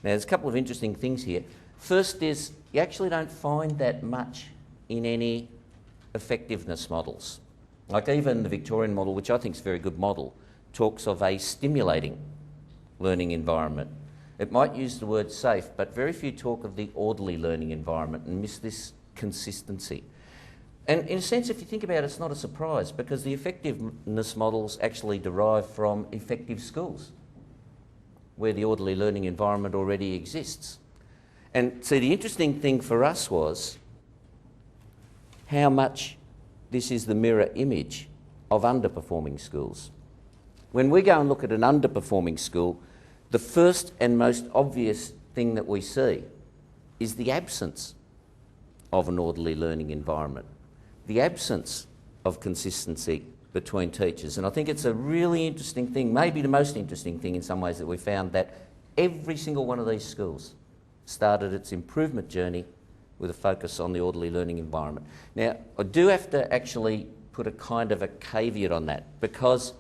Now, there's a couple of interesting things here. First is, you actually don't find that much in any effectiveness models. Like even the Victorian model, which I think is a very good model, talks of a stimulating learning environment. It might use the word safe, but very few talk of the orderly learning environment and miss this consistency. And in a sense, if you think about it, it's not a surprise because the effectiveness models actually derive from effective schools where the orderly learning environment already exists. And see, the interesting thing for us was how much this is the mirror image of underperforming schools. When we go and look at an underperforming school, the first and most obvious thing that we see is the absence of an orderly learning environment, the absence of consistency between teachers. And I think it's a really interesting thing, maybe the most interesting thing in some ways, that we found that every single one of these schools started its improvement journey with a focus on the orderly learning environment. Now, I do have to actually put a kind of a caveat on that because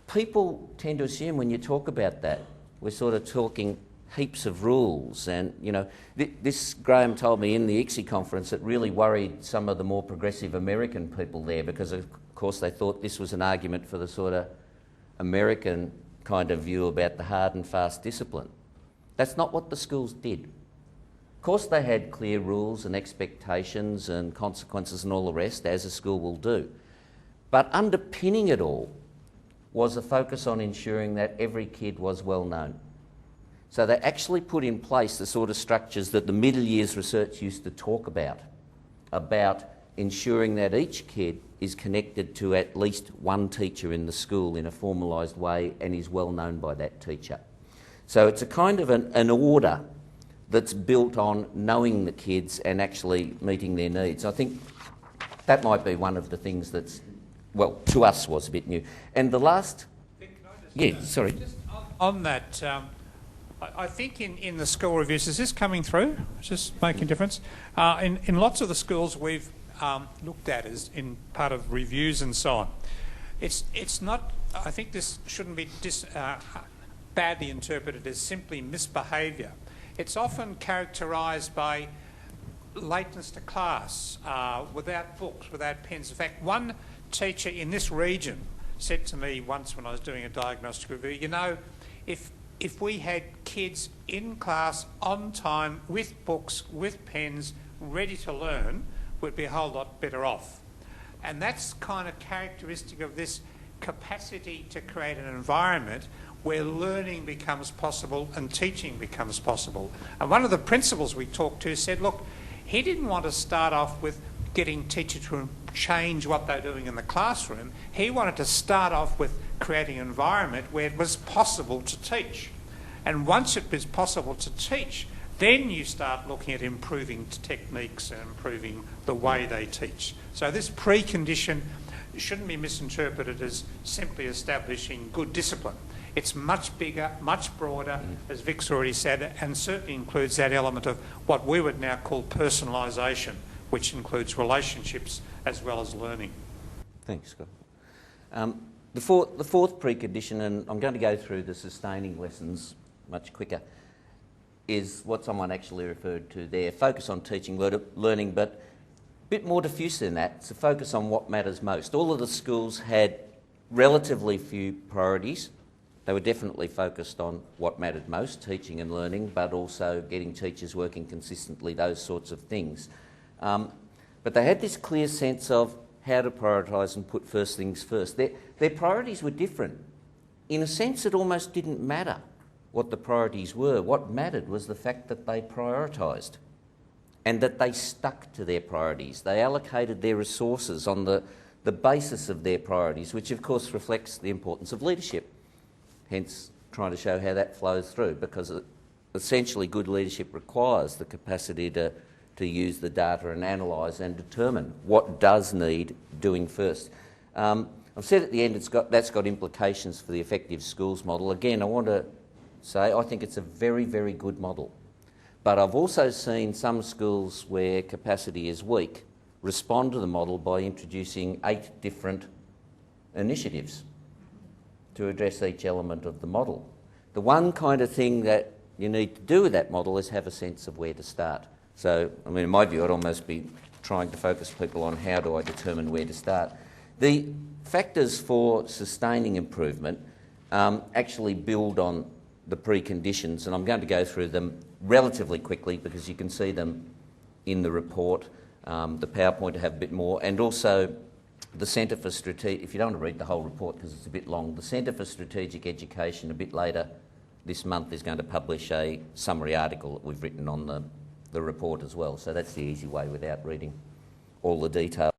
people tend to assume when you talk about that, we're sort of talking heaps of rules. And, you know, this Graham told me in the ICSI conference, it really worried some of the more progressive American people there because, of course, they thought this was an argument for the sort of American kind of view about the hard and fast discipline. That's not what the schools did. Of course, they had clear rules and expectations and consequences and all the rest, as a school will do. But underpinning it all was a focus on ensuring that every kid was well known. So they actually put in place the sort of structures that the middle years research used to talk about ensuring that each kid is connected to at least one teacher in the school in a formalised way and is well known by that teacher. So it's a kind of an order that's built on knowing the kids and actually meeting their needs. I think that might be one of the things that's, well, to us was a bit new. And the last... Just on that, I think in the school reviews, is this coming through? Is this making a difference? In lots of the schools we've looked at as in part of reviews and so on, it's not, I think this shouldn't be badly interpreted as simply misbehaviour. It's often characterised by lateness to class, without books, without pens. In fact, one teacher in this region said to me once when I was doing a diagnostic review, you know, if we had kids in class on time with books, with pens, ready to learn, we'd be a whole lot better off. And that's kind of characteristic of this capacity to create an environment where learning becomes possible and teaching becomes possible. And one of the principals we talked to said, look, he didn't want to start off with getting teachers to change what they're doing in the classroom. He wanted to start off with creating an environment where it was possible to teach. And once it was possible to teach, then you start looking at improving techniques and improving the way they teach. So this precondition shouldn't be misinterpreted as simply establishing good discipline. It's much bigger, much broader, as Vic's already said, and certainly includes that element of what we would now call personalisation, which includes relationships as well as learning. Thanks, Scott. The fourth precondition, and I'm going to go through the sustaining lessons much quicker, is what someone actually referred to there. Focus on teaching, learning, but a bit more diffuse than that. It's a focus on what matters most. All of the schools had relatively few priorities. They were definitely focused on what mattered most, teaching and learning, but also getting teachers working consistently, those sorts of things. But they had this clear sense of how to prioritise and put first things first. Their priorities were different. In a sense, it almost didn't matter what the priorities were. What mattered was the fact that they prioritised and that they stuck to their priorities. They allocated their resources on the basis of their priorities, which of course reflects the importance of leadership. Hence, trying to show how that flows through, because essentially good leadership requires the capacity to use the data and analyse and determine what does need doing first. I've said at the end that's got implications for the effective schools model. Again, I want to say I think it's a very, very good model. But I've also seen some schools where capacity is weak respond to the model by introducing 8 different initiatives to address each element of the model. The one kind of thing that you need to do with that model is have a sense of where to start. So, I mean, in my view, I'd almost be trying to focus people on how do I determine where to start. The factors for sustaining improvement actually build on the preconditions, and I'm going to go through them relatively quickly because you can see them in the report. The PowerPoint to have a bit more, and also the Centre for Strategic, if you don't want to read the whole report because it's a bit long, the Centre for Strategic Education a bit later this month is going to publish a summary article that we've written on the report as well. So that's the easy way without reading all the detail.